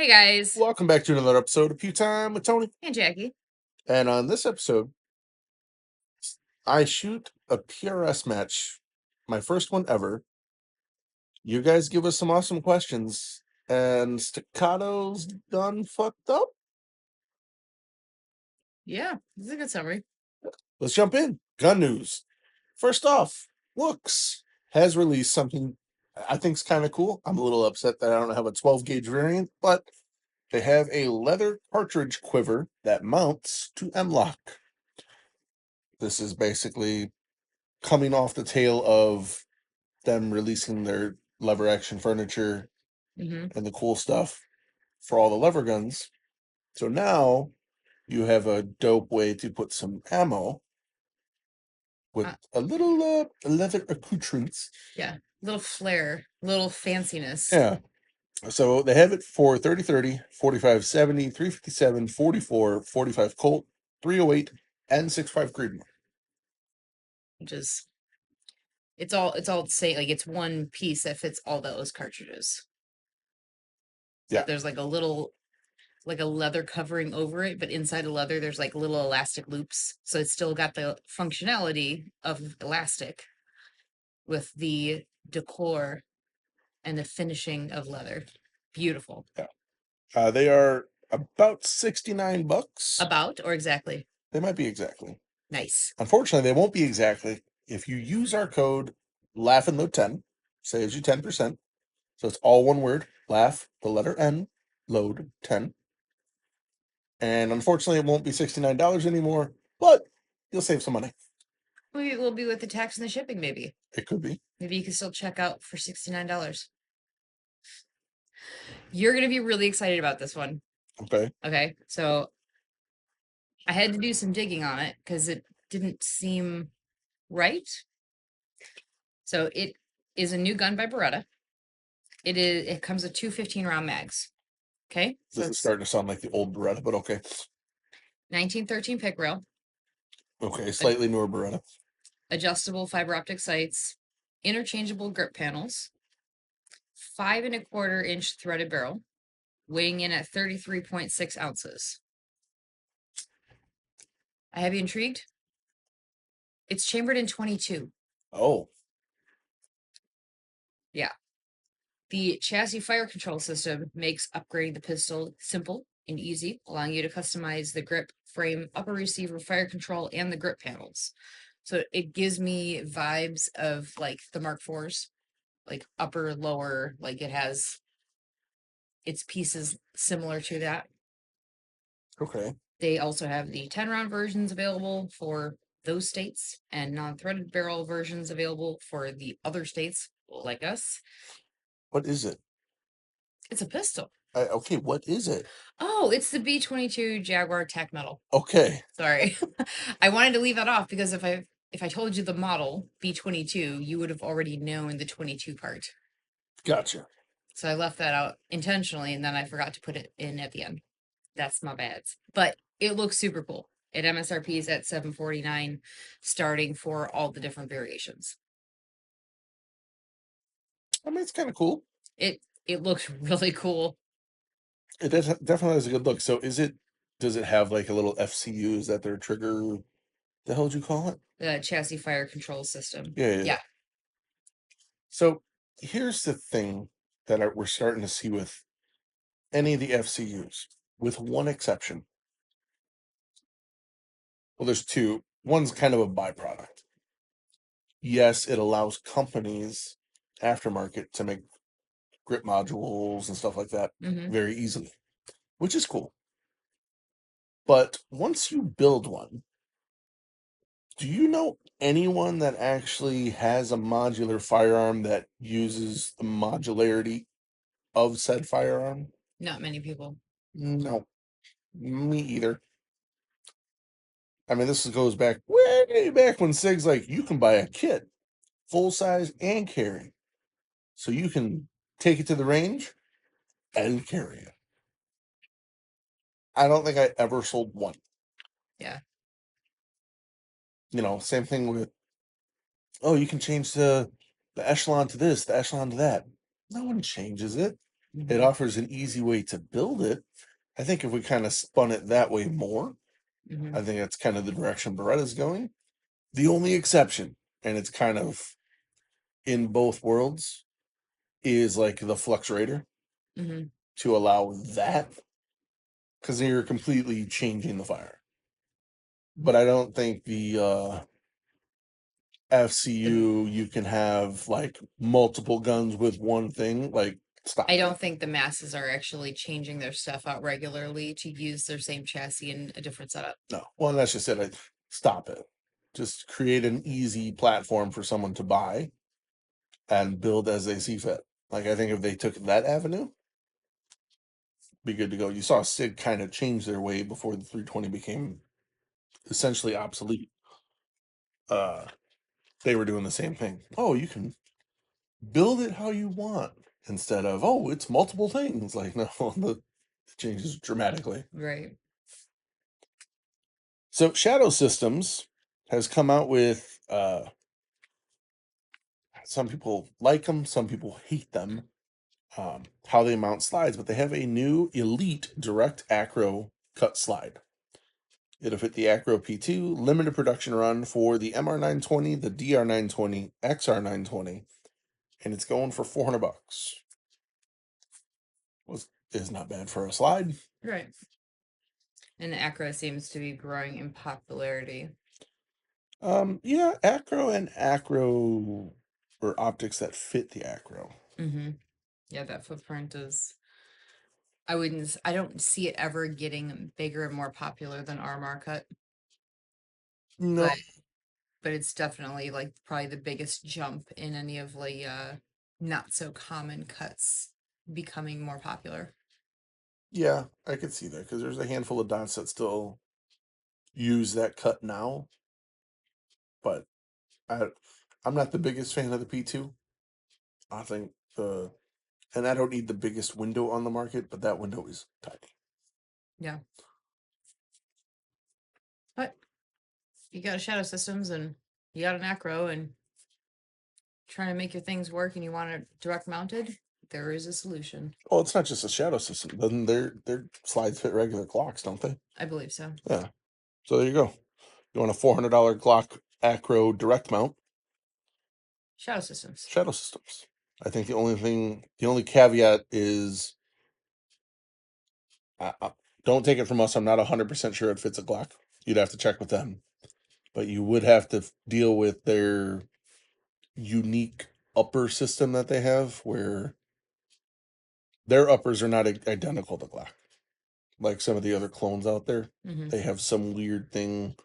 Hey guys. Welcome back to another episode of Pew Time with Tony. Hey Jackie. And on this episode, I shoot a PRS match, my first one ever. You guys give us some awesome questions, and Staccato's done fucked up. Yeah, this is a good summary. Let's jump in. Gun news. First off, Looks has released something I think's kind of cool. I'm a little upset that I don't have a 12 gauge variant, but they have a leather cartridge quiver that mounts to M-lock. This is basically coming off the tail of them releasing their lever action furniture Mm-hmm. and the cool stuff for all the lever guns. So now you have a dope way to put some ammo with a little leather accoutrements. Yeah, little flair, little fanciness. Yeah. So they have it for 30-30, 45-70, 357, 44, 45 Colt, 308, and 65 Creedmoor. Which is it's all the same. Like it's one piece that fits all those cartridges. Yeah. There's like a leather covering over it, but inside the leather there's like little elastic loops. So it's still got the functionality of elastic with the decor and the finishing of leather. Beautiful. Yeah. They are about $69. About or exactly? They might be exactly. Nice. Unfortunately, they won't be exactly. If you use our code LAUGH10, saves you 10%. So it's all one word, laugh, the letter N, load 10. And unfortunately, it won't be $69 anymore, but you'll save some money. Maybe it will be with the tax and the shipping, maybe. It could be. Maybe you can still check out for $69. You're going to be really excited about this one. Okay. Okay. So I had to do some digging on it because it didn't seem right. So it is a new gun by Beretta. It comes with two 15-round mags. Okay. So This is it's starting to sound like the old Beretta, but okay. 1913 pick rail, Okay, slightly newer Beretta. adjustable fiber optic sights, interchangeable grip panels, 5.25-inch threaded barrel, weighing in at 33.6 ounces. I have you intrigued? It's chambered in 22. Oh. Yeah. The chassis fire control system makes upgrading the pistol simple and easy, allowing you to customize the grip, frame, upper receiver, fire control, and the grip panels. So it gives me vibes of like the Mark IVs, like upper, lower, like it has its pieces similar to that. Okay. They also have the 10-round versions available for those states and non-threaded barrel versions available for the other states like us. What is it? It's a pistol. Okay, what is it? Oh, it's the B-22 Jaguar Tech Metal. Okay. Sorry. I wanted to leave that off because if I told you the model B-22, you would have already known the 22 part. Gotcha. So I left that out intentionally and then I forgot to put it in at the end. That's my bad. But it looks super cool. It MSRP is at $749, starting for all the different variations. I mean, it's kind of cool. It looks really cool. It definitely has a good look. So does it have like a little FCU? Is that their trigger? The hell did you call it? The chassis fire control system. Yeah. Yeah. So here's the thing that we're starting to see with any of the FCUs, with one exception. Well, there's two. One's kind of a byproduct. Yes, it allows companies aftermarket to make grip modules and stuff like that Mm-hmm. very easily, which is cool. But once you build one, do you know anyone that actually has a modular firearm that uses the modularity of said firearm? Not many people. No, me either. I mean, this goes back way back when SIG's like, you can buy a kit, full size and carry. So you can take it to the range and carry it. I don't think I ever sold one. Yeah. Same thing with, oh, you can change the echelon to this, the echelon to that. No one changes it. It offers an easy way to build it. I think if we kind of spun it that way more, Mhm. I think that's kind of the direction Beretta's going. The only exception, and it's kind of in both worlds, is like the fluctuator Mhm. to allow that, because then you're completely changing the fire. But I don't think the FCU you can have like multiple guns with one thing. Like, stop I it. don't think the masses are actually changing their stuff out regularly to use their same chassis in a different setup. No. Well, that's just it. Stop it. Just create an easy platform for someone to buy and build as they see fit. Like, I think if they took that avenue, be good to go. You saw Sig kind of change their way before the 320 became essentially obsolete. They were doing the same thing. Oh, you can build it how you want instead of, oh, it's multiple things. Like, no, the changes dramatically. Right. So Shadow Systems has come out with some people like them, some people hate them, how they mount slides, but they have a new Elite Direct Acro cut slide. It'll fit the Acro P2 limited production run for the MR920, the DR920, XR920, and it's going for $400. Was is not bad for a slide. Right. And the Acro seems to be growing in popularity. Yeah, Acro and Acro or optics that fit the Acro. Mm-hmm. Yeah, that footprint is. I don't see it ever getting bigger and more popular than Armor Cut, No, but it's definitely like probably the biggest jump in any of the not so common cuts becoming more popular. yeah, I could see that because there's a handful of dots that still use that cut now, but I, I'm not the biggest fan of the P2. I think and I don't need the biggest window on the market, but that window is tiny. Yeah. But you got a Shadow Systems and you got an Acro and trying to make your things work and you want it direct mounted, there is a solution. Well, it's not just a shadow system. Doesn't their slides fit regular clocks, don't they? I believe so. Yeah. So there you go. You want a $400 clock Acro direct mount? Shadow Systems. Shadow systems. I think the only caveat is, don't take it from us. I'm not 100% sure it fits a Glock. You'd have to check with them, but you would have to deal with their unique upper system that they have, where their uppers are not identical to Glock. Like some of the other clones out there, Mm-hmm. they have some weird thing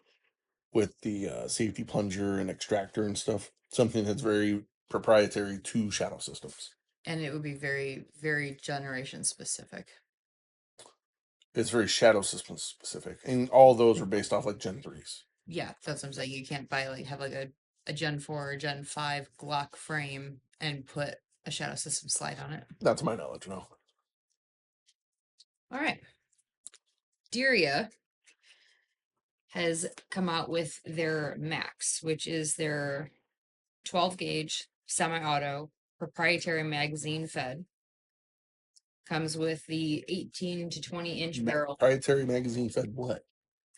with the safety plunger and extractor and stuff. Something that's very proprietary to Shadow Systems. And it would be very, very generation specific. It's very Shadow Systems specific, and all those are based off like Gen 3s. Yeah, that's what I'm saying. You can't buy have like a Gen 4 or Gen 5 Glock frame and put a Shadow System slide on it. Not to my knowledge, no. All right. Deria has come out with their Max, which is their 12 gauge semi auto proprietary magazine fed. Comes with the 18 to 20-inch barrel Proprietary magazine fed what?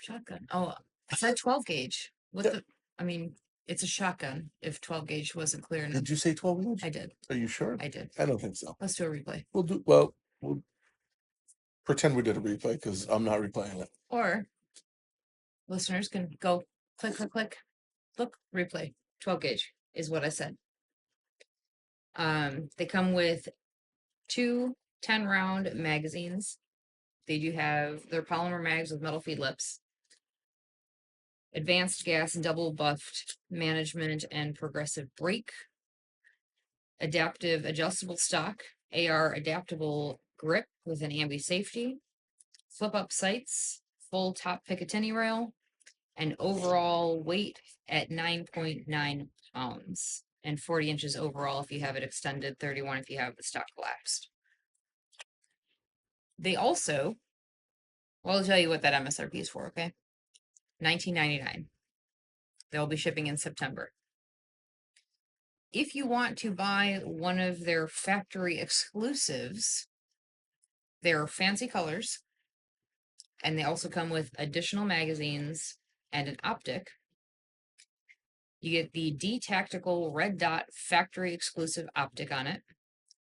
shotgun. Oh, I said 12 gauge. What Yeah. the? I mean, it's a shotgun. If 12 gauge wasn't clear enough, Did you say 12 gauge? I did. Are you sure? I did. I don't think so. Let's do a replay. We'll pretend we did a replay because I'm not replaying it. Or listeners can go click, click, click. Look, replay. 12 gauge is what I said. They come with two 10-round magazines. They do have their polymer mags with metal feed lips, advanced gas and double buffed management and progressive brake, adaptive adjustable stock, AR adaptable grip with an ambi safety, flip up sights, full top Picatinny rail, and overall weight at 9.9 pounds and 40 inches overall if you have it extended, 31 if you have the stock collapsed. They also, well, I'll tell you what that MSRP is for, okay? $19.99. They'll be shipping in September. If you want to buy one of their factory exclusives, They're fancy colors, and they also come with additional magazines and an optic. You get the D-Tactical Red Dot factory exclusive optic on it,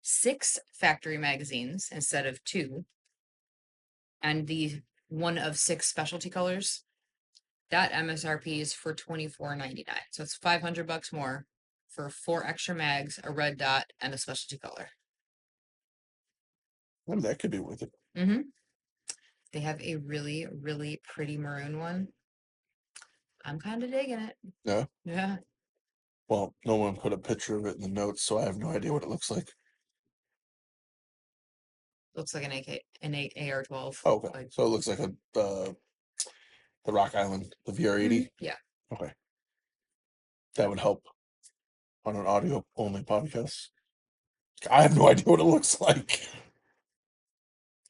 6 factory magazines instead of 2, and the one of 6 specialty colors. That MSRP is for $24.99. So it's $500 more for 4 extra mags, a red dot, and a specialty color. Well, that could be worth it. Mm-hmm. They have a really, really pretty maroon one. I'm kind of digging it. Yeah. Yeah. Well, no one put a picture of it in the notes, so I have no idea what it looks like. Looks like an AR-12. Oh, okay. Like, So it looks like the Rock Island, the VR80. yeah. Okay. That would help on an audio only podcast. I have no idea what it looks like.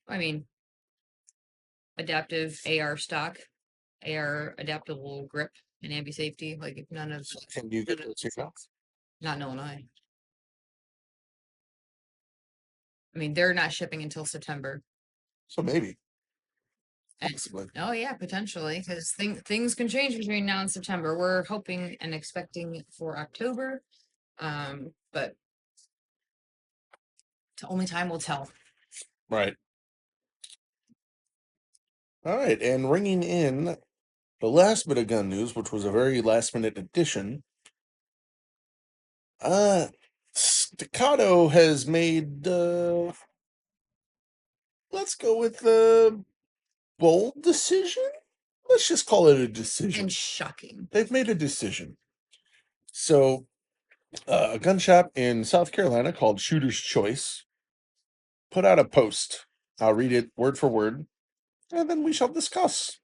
I mean, adaptive AR stock, AR adaptable grip, and ambi safety. Like none of Can you get those here now? not in Illinois. I mean, they're not shipping until September. So maybe. And, Possibly. oh yeah, potentially, because things can change between now and September. We're hoping and expecting for October, but only time will tell. Right. All right. And ringing in the last bit of gun news, which was a very last minute addition. Staccato has made let's go with the bold decision. Let's just call it a decision. And shocking. They've made a decision. So, a gun shop in South Carolina called Shooter's Choice put out a post. I'll read it word for word, and then we shall discuss.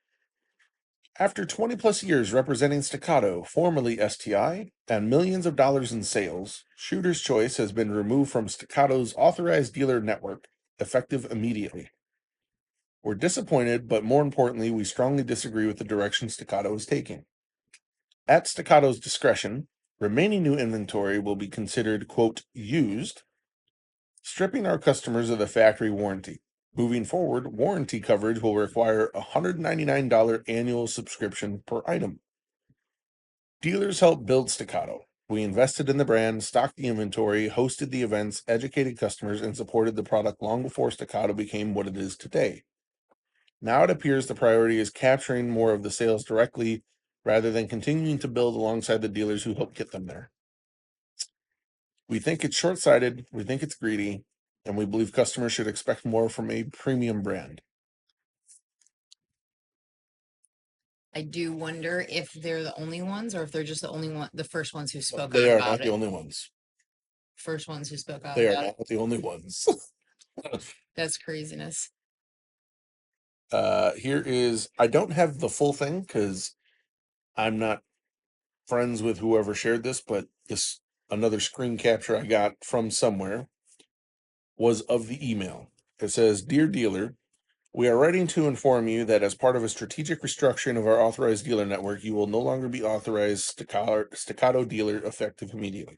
After 20 plus years representing Staccato, formerly STI, and millions of dollars in sales, Shooter's Choice has been removed from Staccato's authorized dealer network, effective immediately. We're disappointed, but more importantly, we strongly disagree with the direction Staccato is taking. At Staccato's discretion, remaining new inventory will be considered, quote, used, stripping our customers of the factory warranty. Moving forward, warranty coverage will require a $199 annual subscription per item. Dealers helped build Staccato. We invested in the brand, stocked the inventory, hosted the events, educated customers, and supported the product long before Staccato became what it is today. Now it appears the priority is capturing more of the sales directly rather than continuing to build alongside the dealers who helped get them there. We think it's short-sighted, we think it's greedy, and we believe customers should expect more from a premium brand. I do wonder if they're the only ones, or if they're just the first ones who spoke They out are about not the it. only ones. First ones who spoke out They are about it. not the only ones. That's craziness. Here is, I don't have the full thing because I'm not friends with whoever shared this, but this another screen capture I got from somewhere was of the email. It says, "Dear dealer, we are writing to inform you that as part of a strategic restructuring of our authorized dealer network, you will no longer be authorized Staccato dealer effective immediately.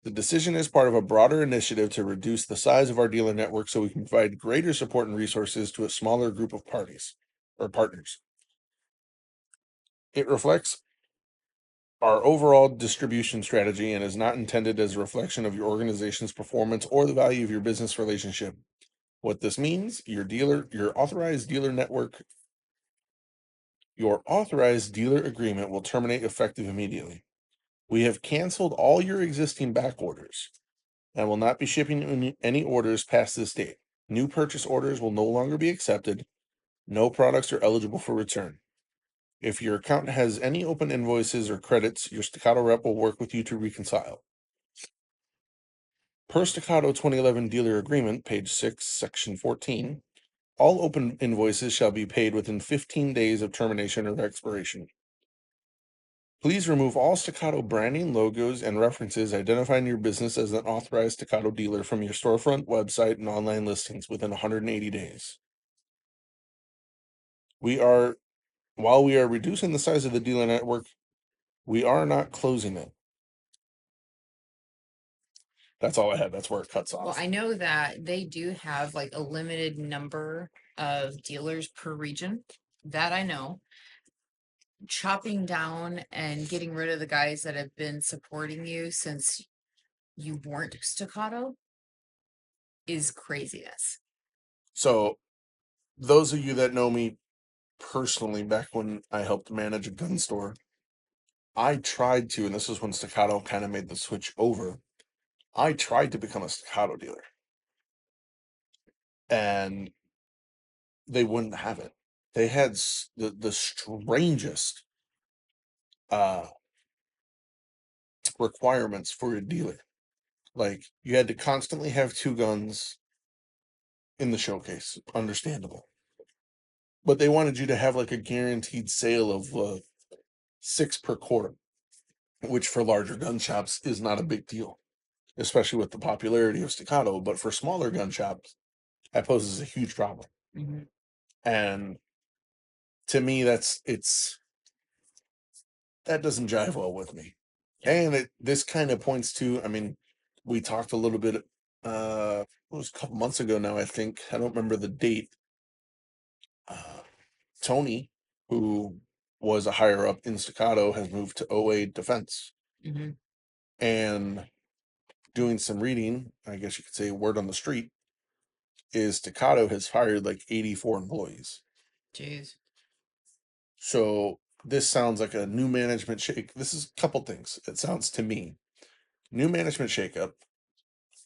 The decision is part of a broader initiative to reduce the size of our dealer network so we can provide greater support and resources to a smaller group of parties or partners. It reflects our overall distribution strategy and is not intended as a reflection of your organization's performance or the value of your business relationship. What this means, your authorized dealer agreement will terminate effective immediately. We have canceled all your existing back orders and will not be shipping any orders past this date. New purchase orders will no longer be accepted. No products are eligible for return. If your account has any open invoices or credits, your Staccato rep will work with you to reconcile. Per Staccato 2011 Dealer Agreement, page 6, section 14, all open invoices shall be paid within 15 days of termination or expiration. Please remove all Staccato branding, logos, and references identifying your business as an authorized Staccato dealer from your storefront, website, and online listings within 180 days. While we are reducing the size of the dealer network, we are not closing it. That's all I had. That's where it cuts Well, off. I know that they do have like a limited number of dealers per region. That I know. Chopping down and getting rid of the guys that have been supporting you since you weren't Staccato is craziness. So those of you that know me personally, back when I helped manage a gun store, I tried to, and this is when Staccato kind of made the switch over. I tried to become a Staccato dealer, and they wouldn't have it. They had the strangest uh, requirements for a dealer. Like, you had to constantly have 2 guns in the showcase. Understandable. But they wanted you to have like a guaranteed sale of 6 per quarter, which for larger gun shops is not a big deal, especially with the popularity of Staccato. But for smaller gun shops, that poses a huge problem. Mm-hmm. And to me, that doesn't jive well with me. Yeah. And this kind of points to, I mean, we talked a little bit, it was a couple months ago now, I think. I don't remember the date. Tony, who was a higher up in Staccato, has moved to OA Defense. Mm-hmm. And doing some reading, I guess you could say word on the street, is Staccato has fired like 84 employees. Jeez. So this sounds like a new management shake. This is a couple things. It sounds to me new management shakeup,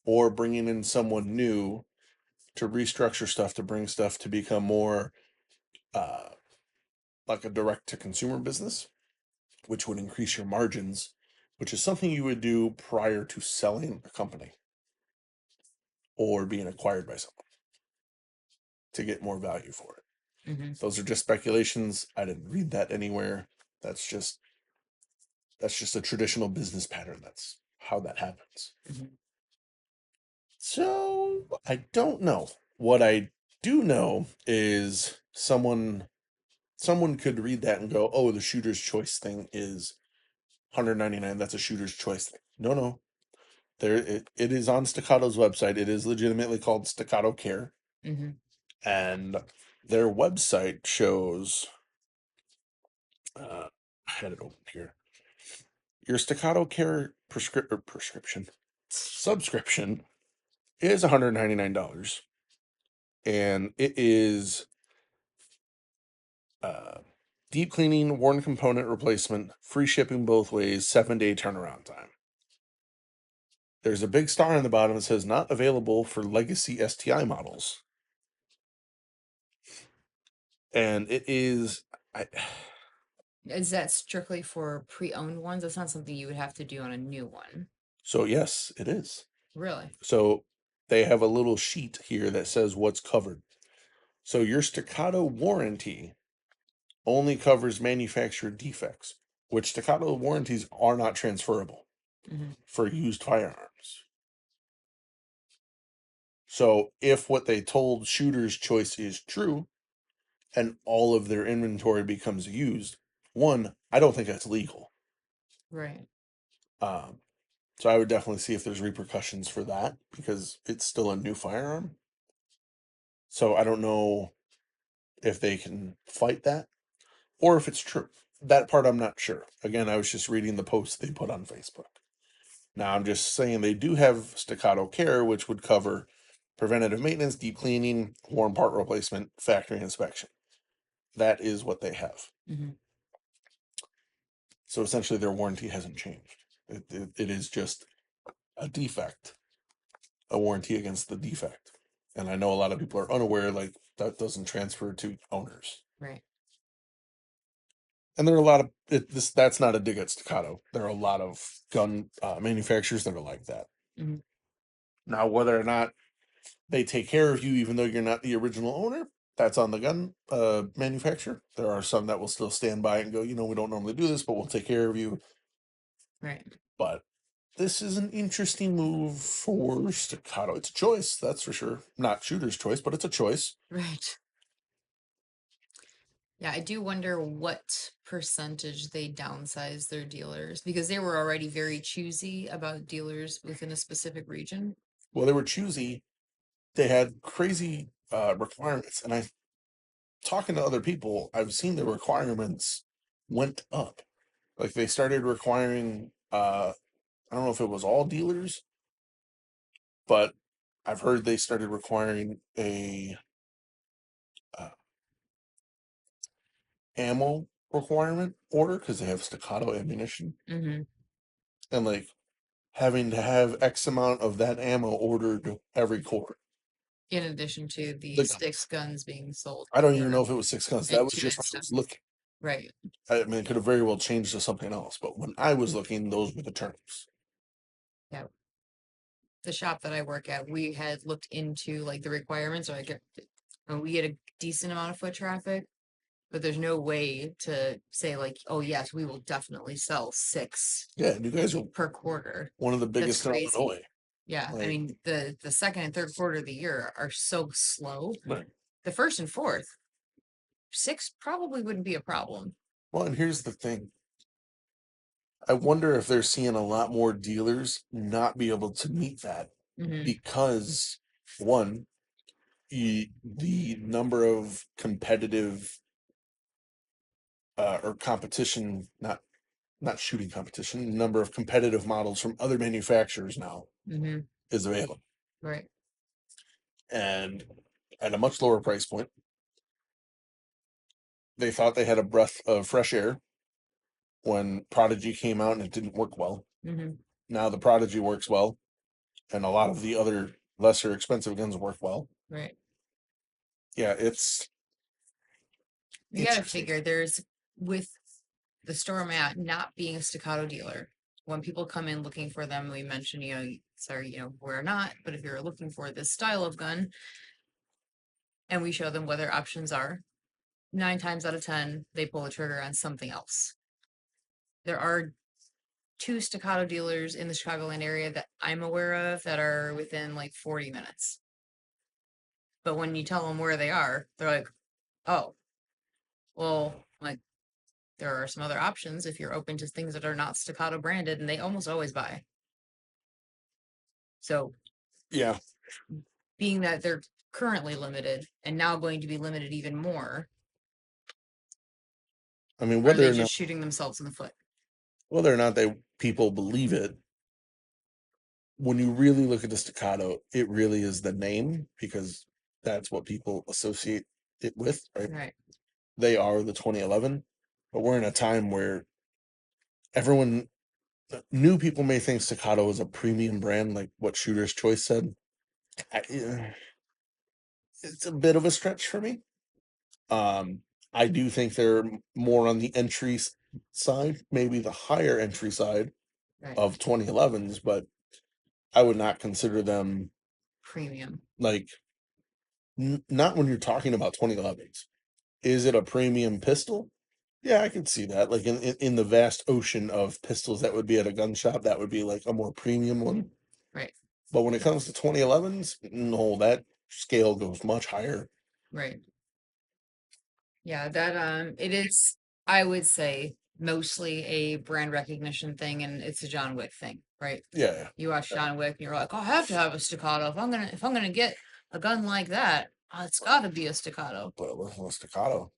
or bringing in someone new to restructure stuff to bring stuff to become more uh, like a direct to consumer business, which would increase your margins, which is something you would do prior to selling a company or being acquired by someone to get more value for it. Mm-hmm. Those are just speculations. I didn't read that anywhere. That's just a traditional business pattern. That's how that happens. Mm-hmm. So I don't know. What I do know is someone could read that and go, "Oh, the shooter's choice thing is 199. That's a shooter's choice thing." No, no. It is on Staccato's website. It is legitimately called Staccato Care, Mm-hmm. and their website shows. I had it open here. Your Staccato Care prescription subscription is $199, and it is uh, deep cleaning, worn component replacement, free shipping both ways, 7-day turnaround time. There's a big star on the bottom that says not available for legacy STI models, and it is. Is that strictly for pre-owned ones? That's not something you would have to do on a new one. So yes, it is. Really? So they have a little sheet here that says what's covered. So your Staccato warranty only covers manufacturer defects, which Staccato warranties are not transferable Mm-hmm. for used firearms. So if what they told Shooter's Choice is true and all of their inventory becomes used, one, I don't think that's legal. Right. Um, so I would definitely see if there's repercussions for that because it's still a new firearm. So I don't know if they can fight that or if it's true. That part I'm not sure. Again, I was just reading the post they put on Facebook. Now I'm just saying they do have Staccato Care, which would cover preventative maintenance, deep cleaning, worn part replacement, factory inspection. That is what they have. Mm-hmm. So essentially, their warranty hasn't changed. It is just a defect, a warranty against the defect. And I know a lot of people are unaware, like that doesn't transfer to owners. Right. And there are a lot of that's not a dig at Staccato. There are a lot of gun manufacturers that are like that. Mm-hmm. Now, whether or not they take care of you, even though you're not the original owner, that's on the gun manufacturer. There are some that will still stand by and go, we don't normally do this, but we'll take care of you. Right. But this is an interesting move for Staccato. It's a choice, that's for sure. Not Shooter's choice, but it's a choice. Right. Yeah, I do wonder what percentage they downsize their dealers because they were already very choosy about dealers within a specific region. Well, they were choosy. They had crazy requirements, and I talking to other people, I've seen the requirements went up. Like they started requiring I don't know if it was all dealers, but I've heard they started requiring a uh, ammo requirement order because they have staccato ammunition, Hmm. and like having to have X amount of that ammo ordered every quarter. In addition to the The six guns. guns being sold I don't even or know if it was 6 guns. That and was two just and when I stuff. was looking. Right. I mean, it could have very well changed to something else, but when I was looking, those were the terms. Yeah. The shop that I work at, we had looked into like the requirements, and we get a decent amount of foot traffic, but there's no way to say like, oh yes, we will definitely sell six Yeah, and you guys are per quarter. one of the That's biggest in crazy. Illinois. Yeah, I Like, mean the second and third quarter of the year are so slow. right. The first and fourth, six probably wouldn't be a problem. Well, and here's the thing. I wonder if they're seeing a lot more dealers not be able to meet that Hmm. because one, the number of competitive or competition, not shooting competition, number of competitive models from other manufacturers now Hmm. is available, Right. and at a much lower price point. They thought they had a breath of fresh air when Prodigy came out and it didn't work well. Hmm. Now the Prodigy works well, and a lot of the other lesser expensive guns work well. Right. Yeah, it's You got to interesting. figure there's with the store I'm at not being a staccato dealer. When people come in looking for them, we mention, sorry, we're not, but if you're looking for this style of gun, and we show them what their options are, 9 times out of 10, they pull the trigger on something else. There are two staccato dealers in the Chicagoland area that I'm aware of that are within like 40 minutes. But when you tell them where they are, they're like, oh, well, like there are some other options if you're open to things that are not staccato branded, and they almost always buy. So, Yeah, being that they're currently limited and now going to be limited even more, I mean are they just shooting themselves in the foot? whether or not they people believe it, when you really look at the staccato, it really is the name because that's what people associate it with, right? Right. They are the 2011, but we're in a time where everyone new people may think staccato is a premium brand, like what Shooter's Choice said. It's a bit of a stretch for me. Um, I do think they're more on the side, maybe the higher entry side Right. of 2011s, but I would not consider them Premium. like not when you're talking about 2011s. Is it a premium pistol? Yeah, I could see that. Like in the vast ocean of pistols that would be at a gun shop, that would be like a more premium one. Right. But when it comes to 2011s, no, that scale goes much higher. Right. Yeah, that it is, I would say, mostly a brand recognition thing, and it's a John Wick thing, right? Yeah, You watch yeah. John Wick and you're like, I have to have a staccato. If I'm gonna get a gun like that, it's gotta be a staccato. But it wasn't a staccato.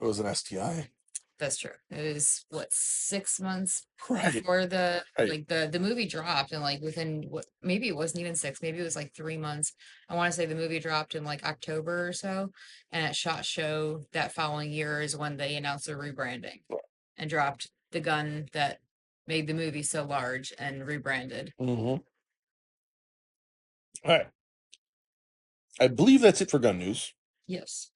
It was an STI. That's true. It was what, 6 months Right. before the Right. like the movie dropped, and like within what, maybe it wasn't even six, maybe it was like 3 months. I want to say the movie dropped in like October or so, and at SHOT Show that following year is when they announced their rebranding and dropped the gun that made the movie so large and rebranded. Mm-hmm. All right. I believe that's it for gun news. Yes.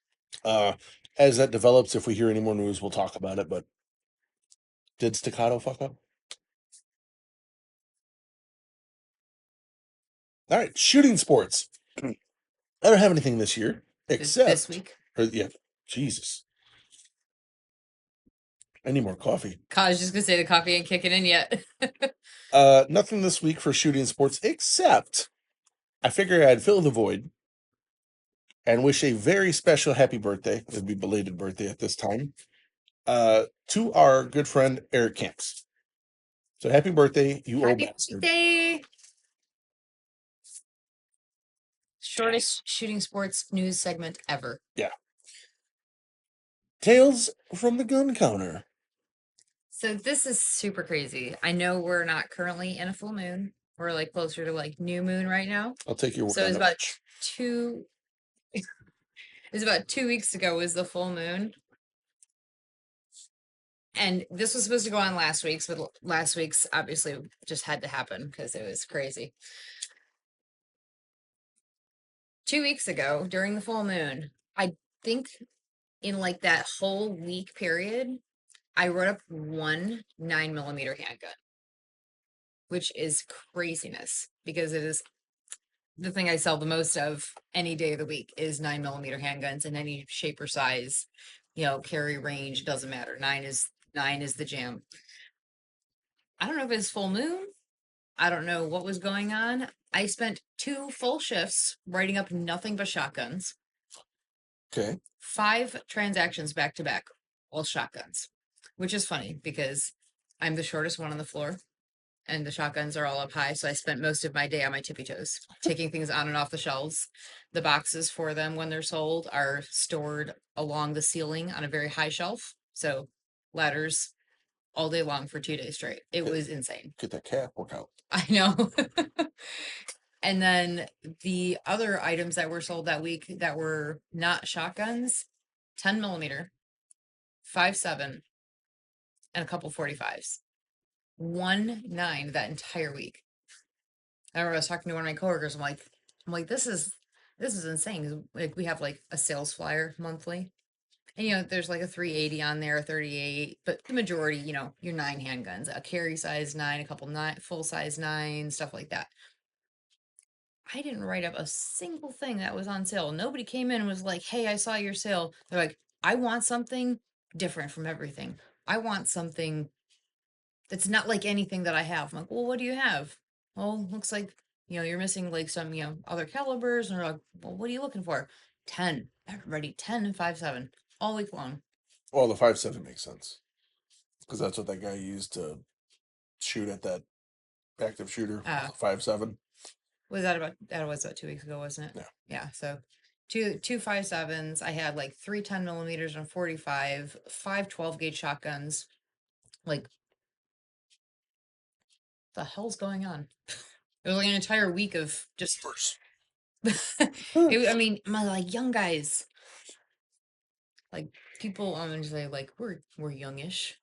Uh, as that develops, if we hear any more news, we'll talk about it. But did staccato fuck up? All right, shooting sports. I don't have anything this year This except, week. or yeah, Jesus, I need more coffee. I was just gonna say the coffee ain't kicking in yet. Nothing this week for shooting sports except I figure I'd fill the void and wish a very special happy birthday. It'd be belated birthday at this time. To our good friend Eric Camps. So happy birthday, you old Happy bastard. birthday! Shortest shooting sports news segment ever. Yeah. Tales from the gun counter. So this is super crazy. I know we're not currently in a full moon. We're like closer to like new moon right now. I'll take your word So on it's it. about two. It's about 2 weeks ago was the full moon, and this was supposed to go on last week's, but last week's obviously just had to happen because it was crazy. 2 weeks ago during the full moon, I think in like that whole week period, I wrote up one 9mm handgun, which is craziness because it is the thing I sell the most of any day of the week is 9mm handguns in any shape or size, carry range, doesn't matter. Nine is the jam. I don't know if it's full moon. I don't know what was going on. I spent 2 full shifts writing up nothing but shotguns. Okay. 5 transactions back to back, all shotguns, which is funny because I'm the shortest one on the floor and the shotguns are all up high. So I spent most of my day on my tippy toes, taking things on and off the shelves. The boxes for them, when they're sold, are stored along the ceiling on a very high shelf. So ladders all day long for 2 days straight. It was insane. Get that calf workout. I know. And then the other items that were sold that week that were not shotguns, 10mm, 5.7, and a couple 45s. 1.9 that entire week. I remember I was talking to one of my coworkers. I'm like, this is insane. 'Cause, like, we have like a sales flyer monthly, and there's like a 380 on there, a 38, but the majority, your 9 handguns, a carry size 9, a couple nine, full size 9, stuff like that. I didn't write up a single thing that was on sale. Nobody came in and was like, "Hey, I saw your sale." They're like, "I want something different from everything. I want something that's not like anything that I have." I'm like, "Well, what do you have?" "Well, looks like, you're missing like some, other calibers." And they're like, "Well, what are you looking for?" 10. Everybody, 10 and 5.7 all week long. Well, the 5.7 makes sense because that's what that guy used to shoot at that active shooter. Uh, 5.7. that was about 2 weeks ago, wasn't it? Yeah. Yeah. So two 5.7s. I had like 3 10mm and 45, 5 12 gauge shotguns. Like, the hell's going on? It was like an entire week of just First. I mean, my like young guys, like people, I'm gonna say like we're youngish.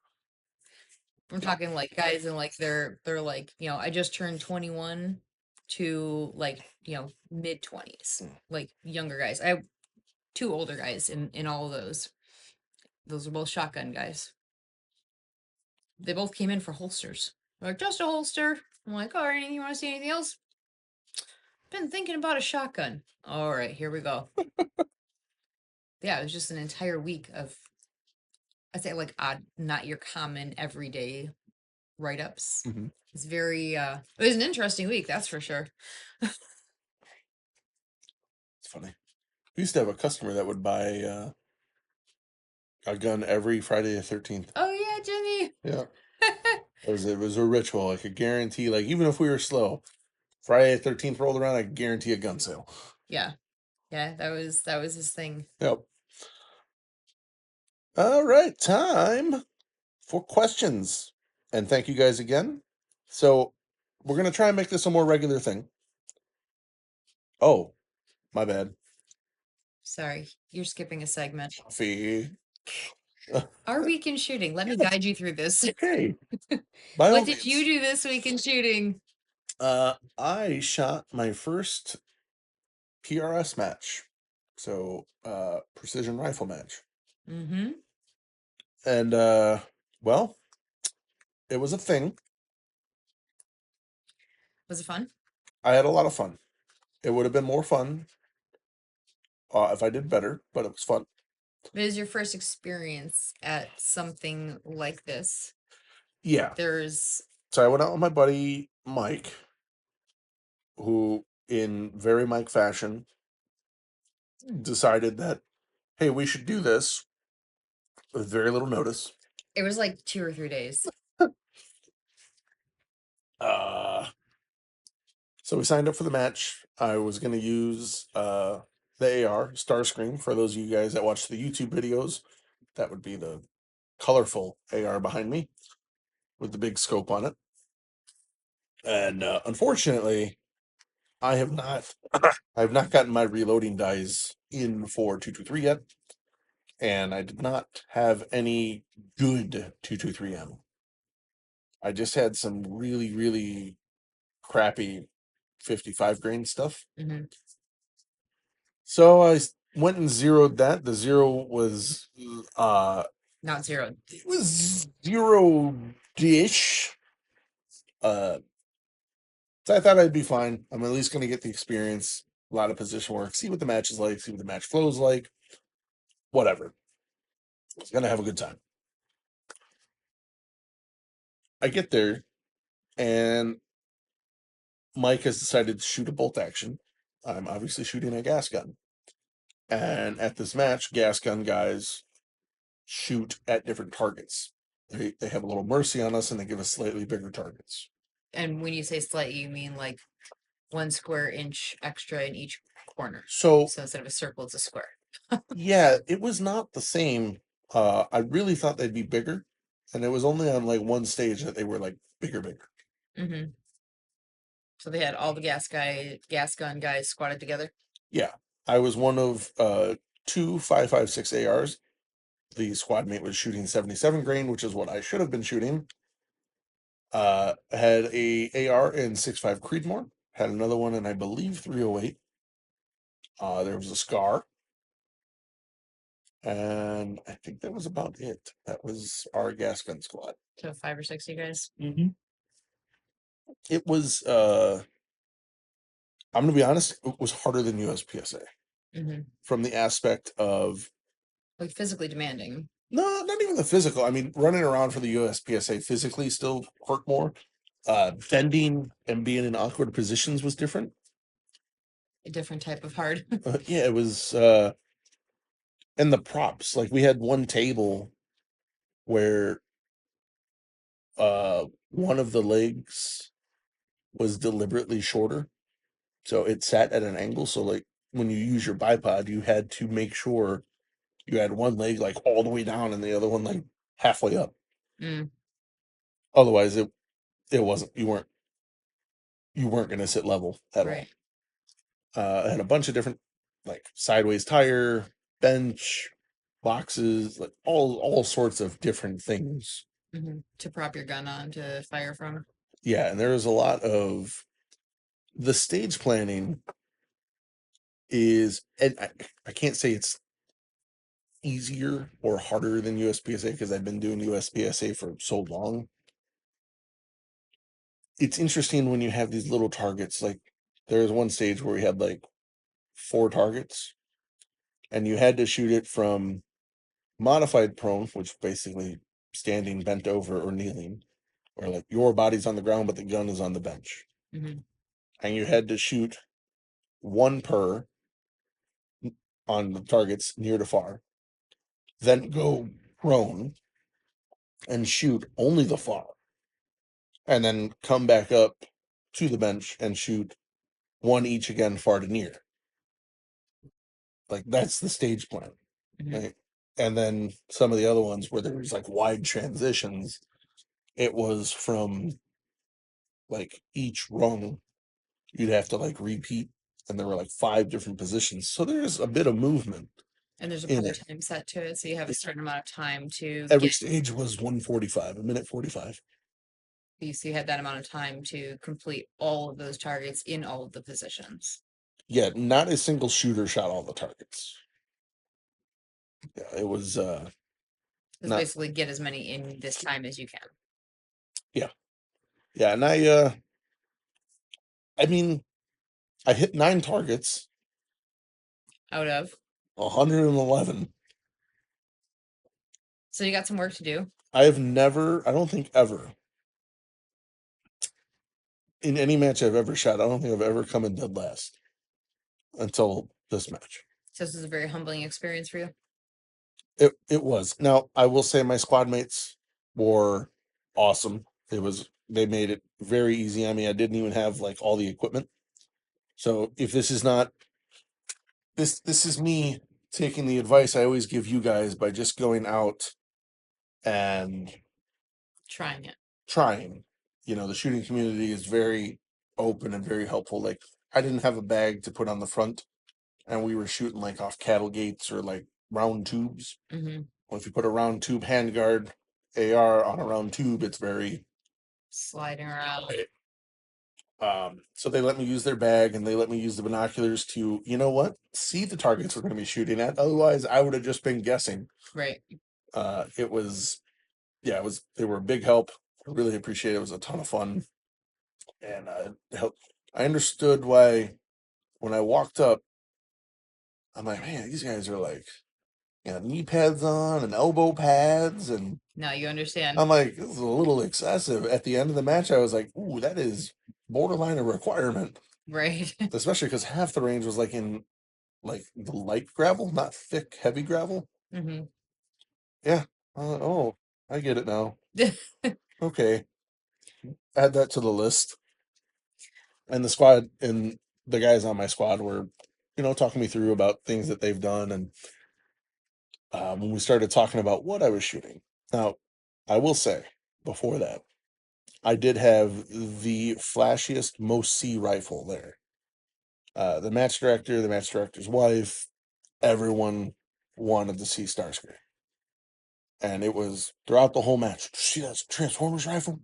I'm talking like guys and like they're like, I just turned 21 to like, mid 20s, like younger guys. I have 2 older guys in all of those. Those are both shotgun guys. They both came in for holsters. They're like, "Just a holster." I'm like, "All right, you want to see anything else?" "Been thinking about a shotgun." "All right, here we go." Yeah, it was just an entire week of, I'd say, like, odd, not your common everyday write-ups. Mhm. It's very it was an interesting week, that's for sure. It's funny. We used to have a customer that would buy a gun every Friday the 13th. Oh yeah, Jimmy. Yeah. It was a ritual. I could guarantee, like, even if we were slow, Friday the 13th rolled around, I could guarantee a gun sale. Yeah. Yeah, that was his thing. Yep. All right, time for questions. And thank you guys again. So we're gonna try and make this a more regular thing. Oh, my bad. Sorry, you're skipping a segment. Fee. Our week in shooting. Let me guide you through this. Okay. By all What did you means. do this week in shooting? I shot my first PRS match. So precision rifle match. Mm-hmm. And well, it was a thing. Was it fun? I had a lot of fun. It would have been more fun if I did better, but it was fun. It is your first experience at something like this. Yeah. There's So I went out with my buddy Mike, who, in very Mike fashion, decided that, hey, we should do this with very little notice. It was like 2 or 3 days. Uh, so we signed up for the match. I was going to use the AR Starscream. For those of you guys that watch the YouTube videos, that would be the colorful AR behind me with the big scope on it. And unfortunately, I have not I have not gotten my reloading dies in for 223 yet, and I did not have any good 223M. I just had some really, really crappy 55 grain stuff. Mhm. So I went and zeroed that. The zero was Not zero. it was zero dish. So I thought I'd be fine. I'm at least going to get the experience, a lot of position work, see what the match is like, see what the match flows like, whatever. I was gonna have a good time. I get there, and Mike has decided to shoot a bolt action. I'm obviously shooting a gas gun. And at this match, gas gun guys shoot at different targets. They have a little mercy on us and they give us slightly bigger targets. And when you say slight, you mean like 1 square inch extra in each corner. So So instead of a circle, it's a square. yeah, it was not the same. I really thought they'd be bigger, and it was only on like one stage that they were like bigger. Mm-hmm. So they had all the gas gun guys squatted together. Yeah, I was one of two 5.56 ARs. The squad mate was shooting 77 grain, which is what I should have been shooting. Had a AR in 6.5 Creedmoor. Had another one in, I believe, 308. There was a Scar. And I think that was about it. That was our gas gun squad. So 5 or 6 you guys. Mm-hmm. It was, I'm going to be honest, it was harder than USPSA Mm-hmm. from the aspect of, Like physically demanding. no, not even the physical. I mean, running around for the USPSA physically still hurt more. Bending and being in awkward positions was different. A different type of hard. Yeah, it was, and the props. Like we had one table where one of the legs was deliberately shorter, so it sat at an angle. So like when you use your bipod, you had to make sure you had one leg like all the way down and the other one like halfway up. Mm, Otherwise, it wasn't. You weren't going to sit level at right. all. I had a bunch of different like sideways tire, bench, boxes, like all sorts of different things. Mm-hmm. To prop your gun on to fire from. Yeah, and there was a lot of the stage planning is, and I can't say it's easier or harder than USPSA because I've been doing USPSA for so long. It's interesting when you have these little targets. Like there was one stage where we had like 4 targets, and you had to shoot it from modified prone, which basically standing bent over or kneeling, or like your body's on the ground but the gun is on the bench, Mm-hmm. and you had to shoot one per on the targets near to far, then go prone and shoot only the far, and then come back up to the bench and shoot one each again, far to near. Like that's the stage plan. Mm-hmm. Right? And then some of the other ones where there was like wide transitions, it was from like each rung you'd have to like repeat, and there were like 5 different positions. So there's a bit of movement And there's a in probably it. time set to it, so you have a certain amount of time to Every get. stage was 1:45, a minute 45. So you had that amount of time to complete all of those targets in all of the positions. Yeah, not a single shooter shot all the targets. Yeah, it was Just not. basically get as many in this time as you can. Yeah, yeah, and I mean, I hit 9 targets, Out of. 111. So you got some work to do. I don't think ever, in any match I've ever shot, I don't think I've ever come in dead last until this match. So this is a very humbling experience for you. It was. Now I will say my squad mates were awesome. They made it very easy. I mean, I didn't even have like all the equipment. So if this is not this is me taking the advice I always give you guys by just going out and Trying it. trying. You know, the shooting community is very open and very helpful. Like I didn't have a bag to put on the front, and we were shooting like off cattle gates or like round tubes. Mm-hmm. Well, if you put a round tube handguard AR on a round tube, it's very Sliding around. So they let me use their bag and they let me use the binoculars to, you know what, see the targets we're going to be shooting at. Otherwise, I would have just been guessing. Right. It was, yeah, it was. They were a big help. I really appreciate it. It was a ton of fun, and helped. I understood why when I walked up, I'm like, man, these guys are like, knee pads on and elbow pads, and Now you understand. I'm like, this is a little excessive. At the end of the match, I was like, ooh, that is borderline a requirement. Right. Especially because half the range was like in like the light gravel, not thick, heavy gravel. Mm-hmm. Yeah. Oh, I get it now. Okay. Add that to the list. And the guys on my squad were, talking me through about things that they've done. And when we started talking about what I was shooting. Now, I will say before that, I did have the flashiest, most C rifle there. The match director, the match director's wife, everyone wanted to see Starscream. And it was throughout the whole match. See that Transformers rifle?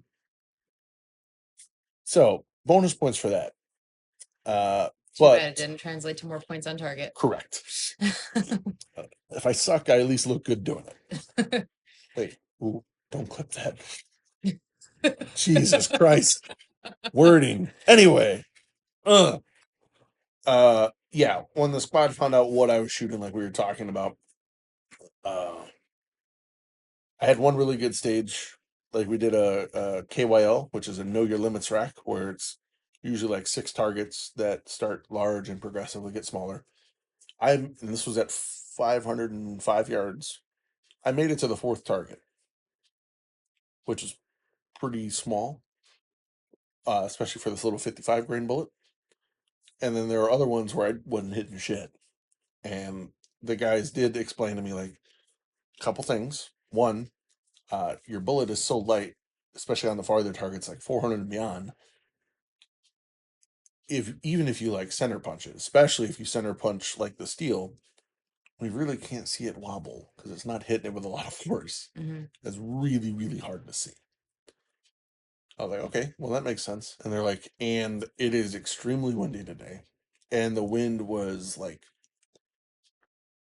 So bonus points for that. Too But bad it didn't translate to more points on target. correct. If I suck, I at least look good doing it. Hey, ooh, don't clip that. Jesus Christ. Wording. Anyway. Yeah, when the squad found out what I was shooting, like we were talking about, I had one really good stage. Like we did a KYL, which is a know your limits rack, where it's usually like 6 targets that start large and progressively get smaller. And this was at 505 yards. I made it to the 4th target, which is pretty small, especially for this little 55 grain bullet. And then there are other ones where I wasn't hitting shit. And the guys did explain to me like a couple things. One, your bullet is so light, especially on the farther targets, like 400 and beyond. Even if you like center punch it, especially if you center punch like the steel, we really can't see it wobble because it's not hitting it with a lot of force. Mm-hmm. It's really, really hard to see. I was like, okay, well, that makes sense. And they're like, and it is extremely windy today. And the wind was like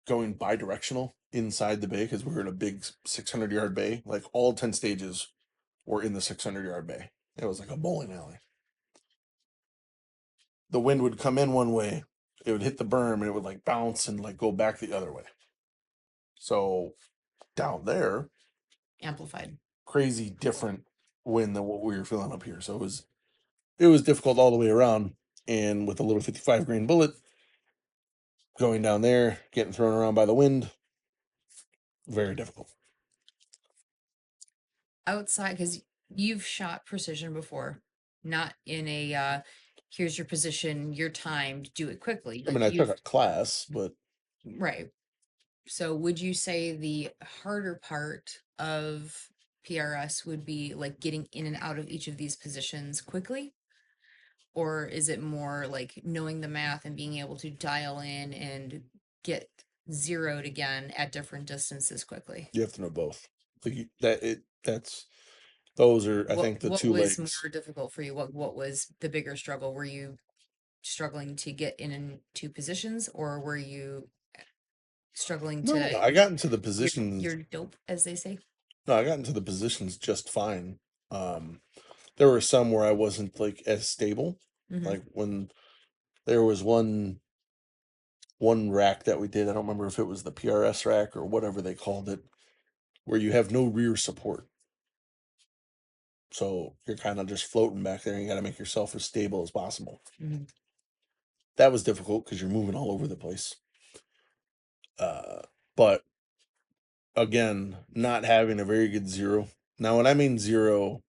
going bi-directional inside the bay because we were in a big 600-yard bay. Like all 10 stages were in the 600-yard bay. It was like a bowling alley. The wind would come in one way, it would hit the berm, and it would like bounce and like go back the other way. So down there, Amplified. crazy different wind than what we were feeling up here. So it was difficult all the way around. And with a little 55 grain bullet going down there, getting thrown around by the wind, very difficult. Outside, because you've shot precision before, not in a here's your position, your time, do it quickly. I mean, I took a class, but Right. So would you say the harder part of PRS would be like getting in and out of each of these positions quickly? Or is it more like knowing the math and being able to dial in and get zeroed again at different distances quickly? you have to know both. Like that's those are, I think, the What two was legs. more difficult for you? What was the bigger struggle? Were you struggling to get in into positions, or were you struggling No, to I got into the your positions. dope, as they say? No, I got into the positions just fine. There were some where I wasn't like as stable. Mm-hmm. Like when there was one rack that we did, I don't remember if it was the PRS rack or whatever they called it, where you have no rear support. So you're kind of just floating back there and you got to make yourself as stable as possible. Mm-hmm. That was difficult because you're moving all over the place. But again, not having a very good zero. Now, when I mean zero,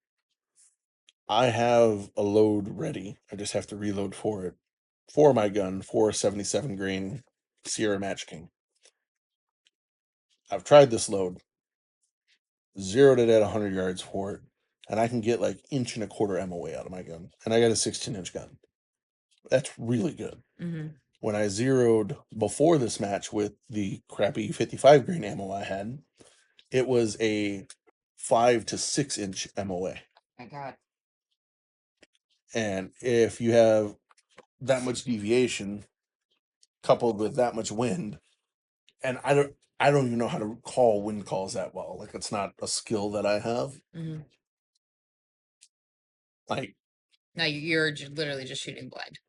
I have a load ready. I just have to reload for it. For my gun, for a 77 grain Sierra Match King. I've tried this load, zeroed it at 100 yards for it, and I can get like 1.25 inch MOA out of my gun. And I got a 16-inch gun. That's really good. Mm-hmm. When I zeroed before this match with the crappy 55 grain ammo I had, it was a 5 to 6 inch MOA. My God. And if you have that much deviation coupled with that much wind, and I don't even know how to call wind calls that well. Like, it's not a skill that I have. Mm-hmm. Like, Now you're literally just shooting blind.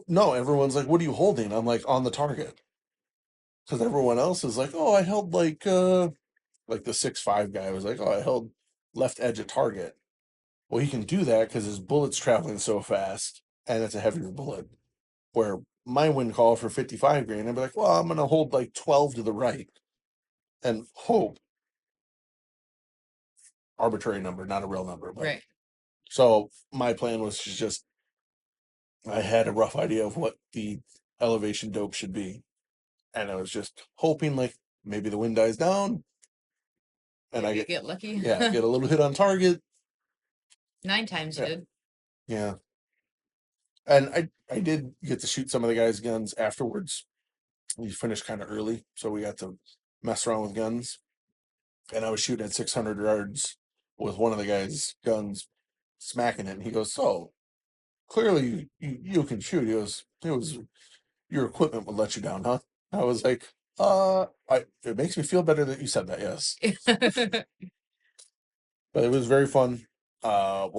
no, everyone's like, "What are you holding?" I'm like, "On the target," because everyone else is like, "Oh, I held like the 6'5" guy was like, "Oh, I held left edge at target." Well, he can do that because his bullet's traveling so fast, and it's a heavier bullet. Where my wind call for 55 grain, I'd be like, "Well, I'm gonna hold like 12 to the right and hope." Arbitrary number, not a real number, but Right. so my plan was to just I had a rough idea of what the elevation dope should be, and I was just hoping like maybe the wind dies down and I Maybe you get get lucky. get a little hit on target. 9 times you Yeah, did. yeah. And I did get to shoot some of the guys' guns afterwards. We finished kind of early, so we got to mess around with guns. And I was shooting at 600 yards with one of the guys' guns, smacking it. And he goes, "So clearly you can shoot." He goes, "It was your equipment would let you down, huh?" I was like, it makes me feel better that you said that, yes." But it was very fun. We're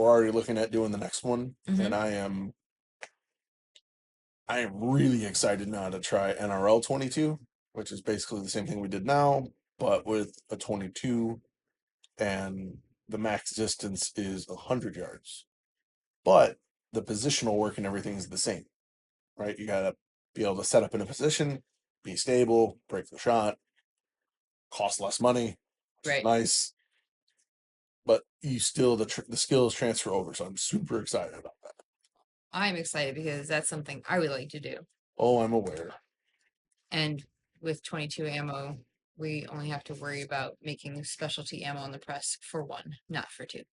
already looking at doing the next one, and Mm-hmm. I am really excited now to try NRL 22, which is basically the same thing we did now, but with a 22, and the max distance is 100 yards. But the positional work and everything is the same, right? You gotta be able to set up in a position, be stable, break the shot, cost less money, which is Right. nice. But you still the skills transfer over, so I'm super excited about that. I'm excited because that's something I would like to do. Oh, I'm aware. And with 22 ammo, we only have to worry about making specialty ammo in the press for one, not for two.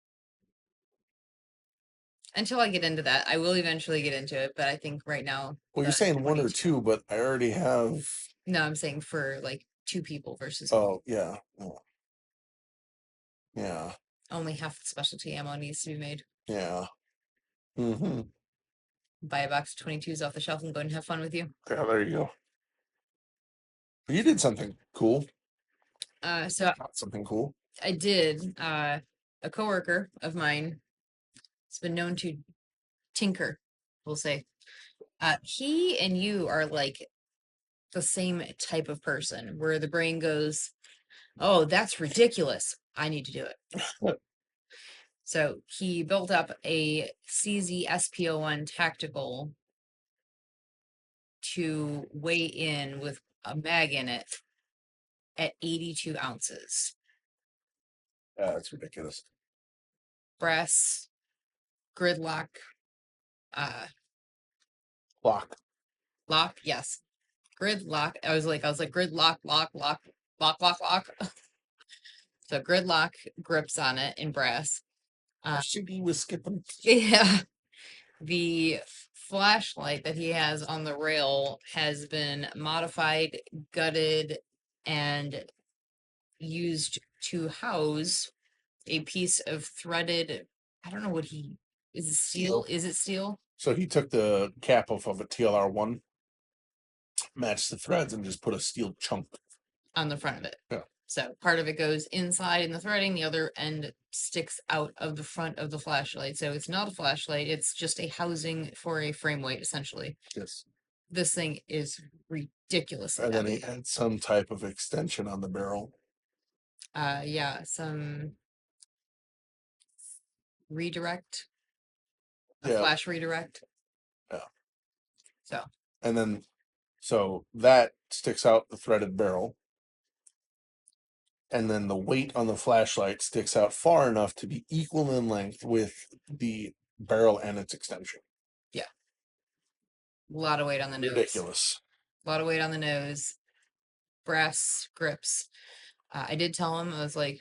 Until I get into that, I will eventually get into it, but I think right now Well, you're the saying one or 22. two, but I already have. No, I'm saying for like two people versus one. Oh, yeah, yeah, Only half the specialty ammo needs to be made. yeah. Mm-hmm. Buy a box of 22s off the shelf and go and have fun with you. Yeah, there you go. You did something cool. So Not something cool. I did. A coworker of mine has been known to tinker, we'll say. He and you are like the same type of person where the brain goes, "Oh, that's ridiculous. I need to do it." So he built up a CZ SPO1 tactical to weigh in with a mag in it at 82 ounces. Yeah, it's ridiculous. Brass, gridlock, Lock. lock, yes. Gridlock. I was like gridlock, lock. So gridlock grips on it in brass. RCD was skipping. Yeah. The flashlight that he has on the rail has been modified, gutted, and used to house a piece of threaded. I don't know what he is. It steel? Is it steel So he took the cap off of a TLR1, matched the threads, and just put a steel chunk. on the front of it? Yeah. So part of it goes inside in the threading, the other end sticks out of the front of the flashlight. So it's not a flashlight, it's just a housing for a frame weight, essentially. Yes. This thing is ridiculously And then he heavy. had some type of extension on the barrel. Yeah, some redirect, a Yeah. flash redirect. Yeah. So And then So that sticks out the threaded barrel. And then the weight on the flashlight sticks out far enough to be equal in length with the barrel and its extension. A lot of weight on the nose. Ridiculous. A lot of weight on the nose. Brass grips. I did tell him, I was like,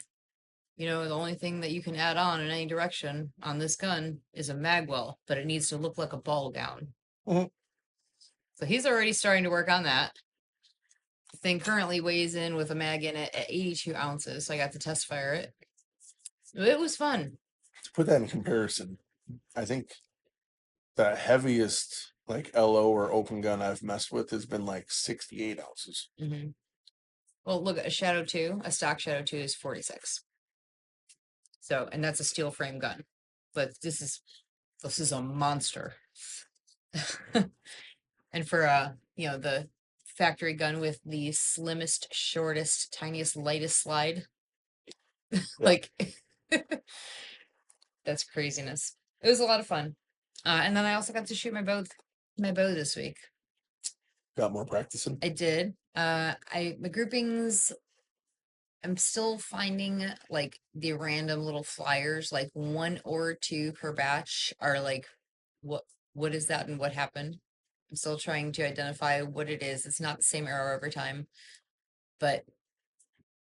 the only thing that you can add on in any direction on this gun is a magwell, but it needs to look like a ball gown. Mhm. So he's already starting to work on that. The thing currently weighs in with a mag in it at 82 ounces. So I got to test fire it. It was fun. To put that in comparison, I think the heaviest like LO or open gun I've messed with has been like 68 ounces. Mm-hmm. Well, look, a Shadow 2, a stock Shadow 2 is 46. So, and that's a steel frame gun. But this is a monster. And for the factory gun with the slimmest, shortest, tiniest, lightest slide. Like that's craziness. It was a lot of fun. And then I also got to shoot my bow this week. Got more practicing. I did. The groupings, I'm still finding like the random little flyers, like 1 or 2 per batch are like, what is that and what happened? I'm still trying to identify what it is. It's not the same arrow every time, but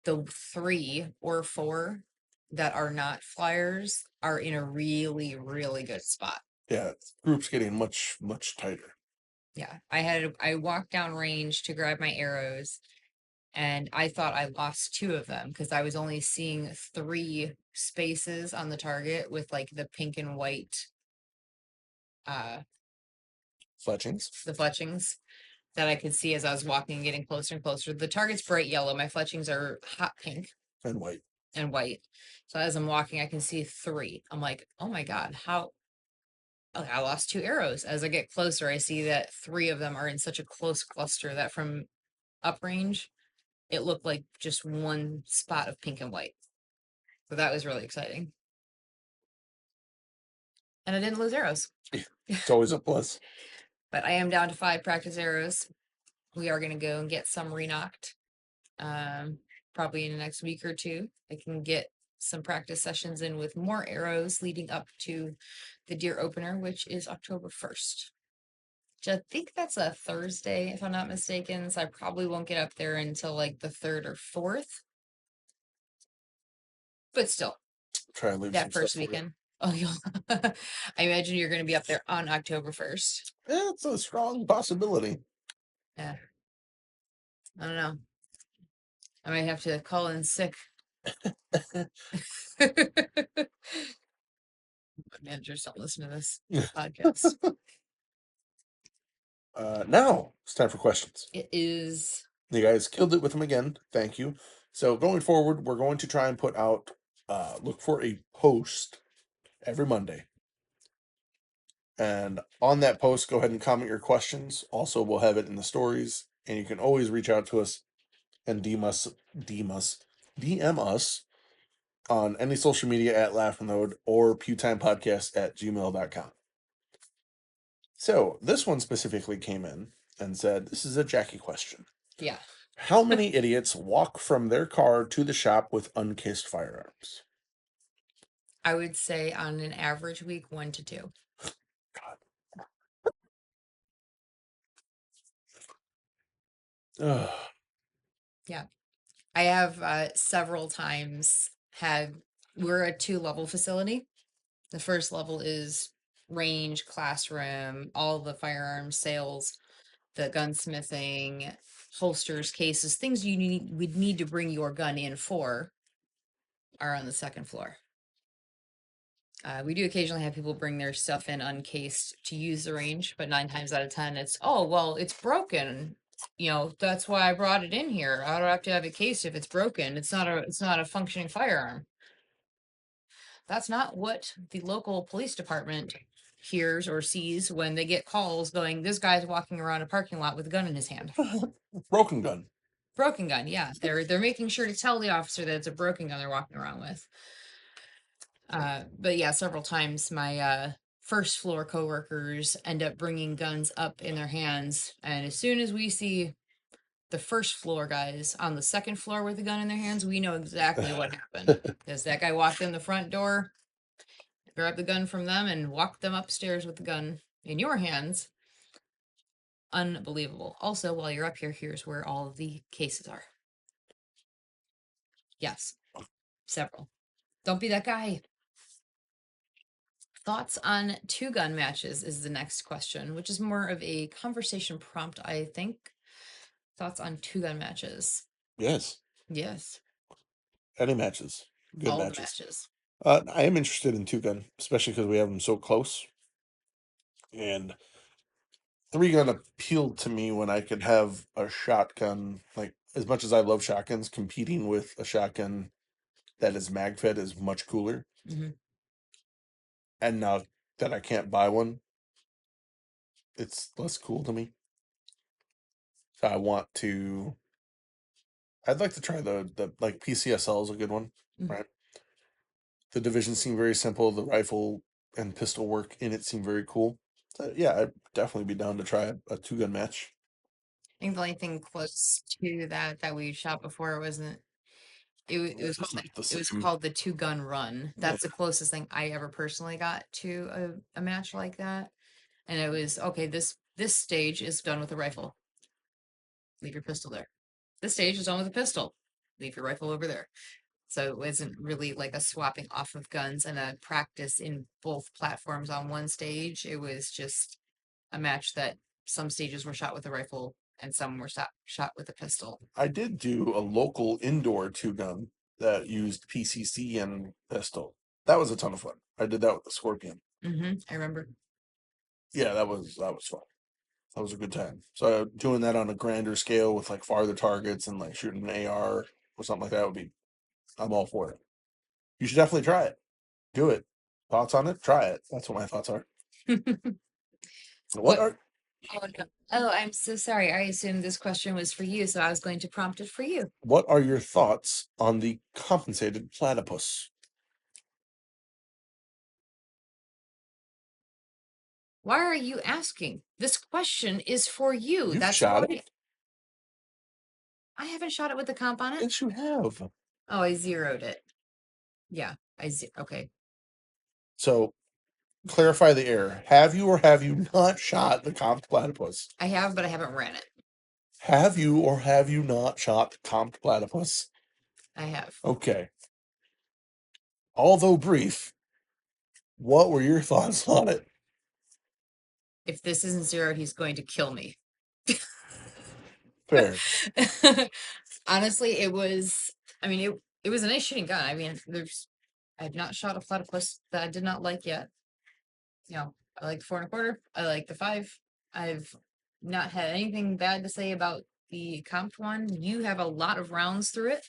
the 3 or 4 that are not flyers are in a really, really good spot. Yeah, group's getting much, much tighter. Yeah, I walked down range to grab my arrows, and I thought I lost 2 of them because I was only seeing 3 spaces on the target with like the pink and white Fletchings. the fletchings that I could see as I was walking and getting closer and closer. The target's bright yellow. My fletchings are hot pink And white. So as I'm walking, I can see 3. I'm like, oh my God, how? Oh, I lost 2 arrows. As I get closer, I see that 3 of them are in such a close cluster that from uprange, it looked like just one spot of pink and white. So that was really exciting. And I didn't lose arrows. It's always a plus. But I am down to 5 practice arrows. We are going to go and get some re-knocked. Probably in the next week or 2. I can get some practice sessions in with more arrows leading up to the deer opener, which is October 1st. I think that's a Thursday, if I'm not mistaken. So I probably won't get up there until like the 3rd or 4th. But still, Try and leave that some first stuff for you. weekend. Oh, I imagine you're going to be up there on October 1st. Yeah, it's a strong possibility. Yeah. I don't know. I might have to call in sick. My managers don't listen to this podcast. Now it's time for questions. It is. You guys killed it with them again. Thank you. So going forward, we're going to try and put out, look for a post every Monday. And on that post, go ahead and comment your questions. Also, we'll have it in the stories, and you can always reach out to us and DM us on any social media at Laughmode or pewtimepodcast@gmail.com. So this one specifically came in and said, this is a Jaki question. Yeah. How many idiots walk from their car to the shop with uncased firearms? I would say on an average week, 1 to 2. Ugh. Yeah. I have several times we're a 2-level facility. The first level is range, classroom, all the firearms sales, the gunsmithing, holsters, cases, things would need to bring your gun in for are on the 2nd floor. We do occasionally have people bring their stuff in uncased to use the range, but 9 times out of 10, it's, oh, well, it's broken. That's why I brought it in here. I don't have to have it cased if it's broken. It's not a functioning firearm. That's not what the local police department hears or sees when they get calls going, this guy's walking around a parking lot with a gun in his hand. Broken gun. Broken gun, yeah. They're making sure to tell the officer that it's a broken gun they're walking around with. But yeah, several times my first floor coworkers end up bringing guns up in their hands, and as soon as we see the first floor guys on the second floor with a gun in their hands, we know exactly what happened. Because that guy walked in the front door, grabbed the gun from them, and walked them upstairs with the gun in your hands. Unbelievable. Also, while you're up here, here's where all of the cases are. Yes, several. Don't be that guy. Thoughts on two gun matches is the next question, which is more of a conversation prompt, I think. Thoughts on two gun matches? Yes. Yes, Any matches. Good all the matches. matches. I am interested in two gun, especially because we have them so close. And three gun appealed to me when I could have a shotgun. Like, as much as I love shotguns, competing with a shotgun that is mag fed is much cooler. Hmm. And now that I can't buy one, it's less cool to me. So I'd like to try the like PCSL is a good one, Mhm. right? The divisions seem very simple. The rifle and pistol work in it seem very cool. So, yeah, I'd definitely be down to try a two gun match. I think the only thing close to that we shot before wasn't it was It's called not the it was same. called the two gun run. Yeah. That's the closest thing I ever personally got to a match like that. And it was okay, this stage is done with a rifle. Leave your pistol there. This stage is done with a pistol. Leave your rifle over there. So it wasn't really like a swapping off of guns and a practice in both platforms on one stage. It was just a match that some stages were shot with a rifle and some were shot with a pistol. I did do a local indoor two gun that used PCC and pistol. That was a ton of fun. I did that with the Scorpion. I remember. Yeah, that was fun. That was a good time. So doing that on a grander scale with like farther targets and like shooting an AR or something like that would be. I'm all for it. You should definitely try it. Do it. Thoughts on it? Try it. That's what my thoughts are. What What? are Oh, no. Oh, I'm so sorry. I assumed this question was for you, so I was going to prompt it for you. what are your thoughts on the compensated platypus? Why are you asking? This question is for you. You've That's shot why it. I haven't shot it with the comp on it. Yes, you have. Oh, I zeroed it. Yeah, okay. So clarify the error. Have you or have you not shot the comped platypus? I have, but I haven't ran it. Have you or have you not shot the comped platypus? I have. Okay. Although brief, what were your thoughts on it? If this isn't zeroed, he's going to kill me. Fair. Honestly, it was. I mean, it was a nice shooting gun. I mean, I have not shot a platypus that I did not like yet. You know, I like the 4 1/4. I like the 5. I've not had anything bad to say about the comped one. You have a lot of rounds through it.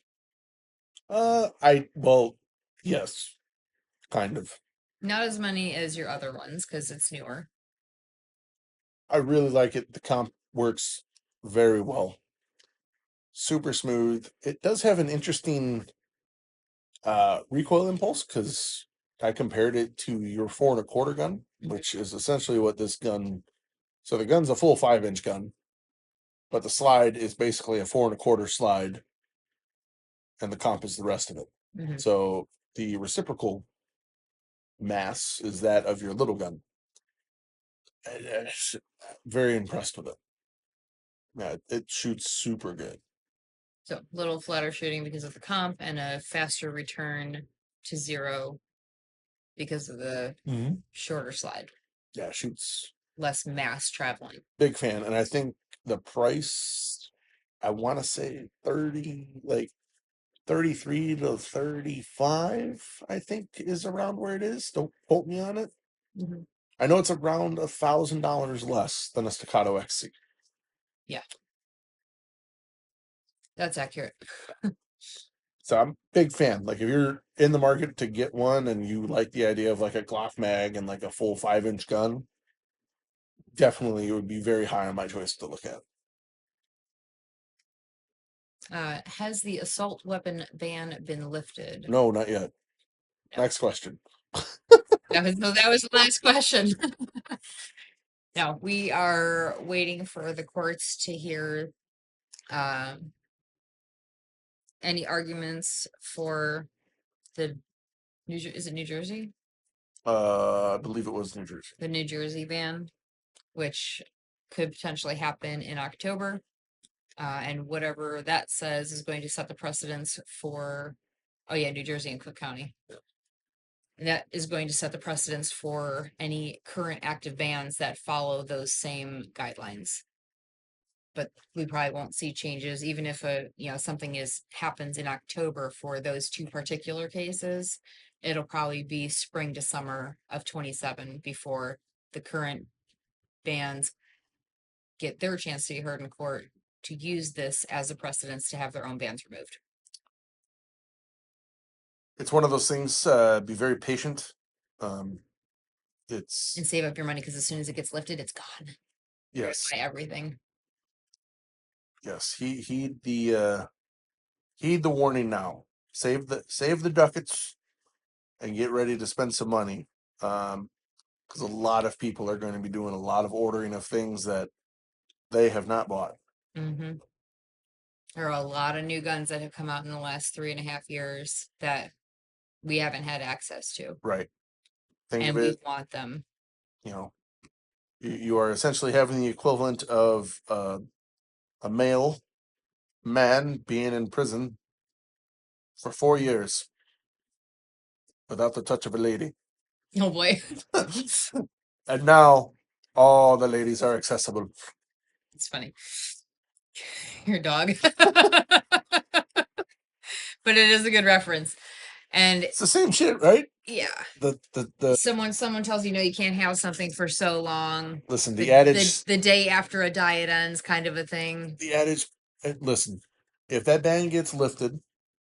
Well, yes, kind of. Not as many as your other ones because it's newer. I really like it. The comp works very well. Super smooth. It does have an interesting recoil impulse because I compared it to your 4 1/4 gun, which is essentially what this gun. So the gun's a full 5 inch gun, but the slide is basically a 4 1/4 slide, and the comp is the rest of it. Mhm. So the reciprocal mass is that of your little gun. Very impressed with it. Yeah, it shoots super good. So little flatter shooting because of the comp and a faster return to zero because of the shorter slide. Yeah, shoots. Less mass traveling. Big fan, and I think the price. I want to say 33 to 35. I think is around where it is. Don't quote me on it. Mhm. I know it's around $1,000 less than a Staccato XC. Yeah, that's accurate. So I'm a big fan. Like if you're in the market to get one and you like the idea of like a Glock mag and like a full 5 inch gun, definitely it would be very high on my choice to look at. Has the assault weapon ban been lifted? No, not yet. No. Next question. That was the last question. No, we are waiting for the courts to hear any arguments for the is it New Jersey? I believe it was New Jersey. The New Jersey ban, which could potentially happen in October. And whatever that says is going to set the precedence for, oh yeah, New Jersey and Cook County. That is going to set the precedence for any current active bans that follow those same guidelines. But we probably won't see changes, even if something happens in October for those two particular cases. It'll probably be spring to summer of 27 before the current bans get their chance to be heard in court to use this as a precedence to have their own bans removed. It's one of those things. Be very patient. It's And save up your money, because as soon as it gets lifted, it's gone. yes, Buy everything. yes. Heed the warning now. Save the ducats, and get ready to spend some money. Because a lot of people are going to be doing a lot of ordering of things that they have not bought. Mm-hmm. There are a lot of new guns that have come out in the last 3.5 years that we haven't had access to. Right. Think and of we it. want them. You are essentially having the equivalent of a male man being in prison for 4 years without the touch of a lady. Oh boy. And now all the ladies are accessible. It's funny. Your dog. But it is a good reference. And it's the same shit, right? Yeah. The someone tells you, you can't have something for so long. Listen, the adage, the day after a diet ends, kind of a thing. The adage, listen, if that ban gets lifted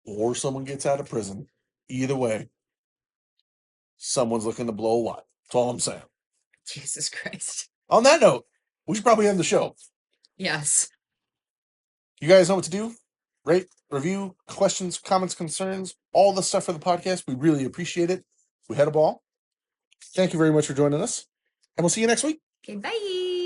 or someone gets out of prison, either way, someone's looking to blow a wad. That's all I'm saying. Jesus Christ. On that note, we should probably end the show. Yes. You guys know what to do. Rate, review, questions, comments, concerns, all the stuff for the podcast. We really appreciate it. We had a ball. Thank you very much for joining us. And we'll see you next week. Okay, bye.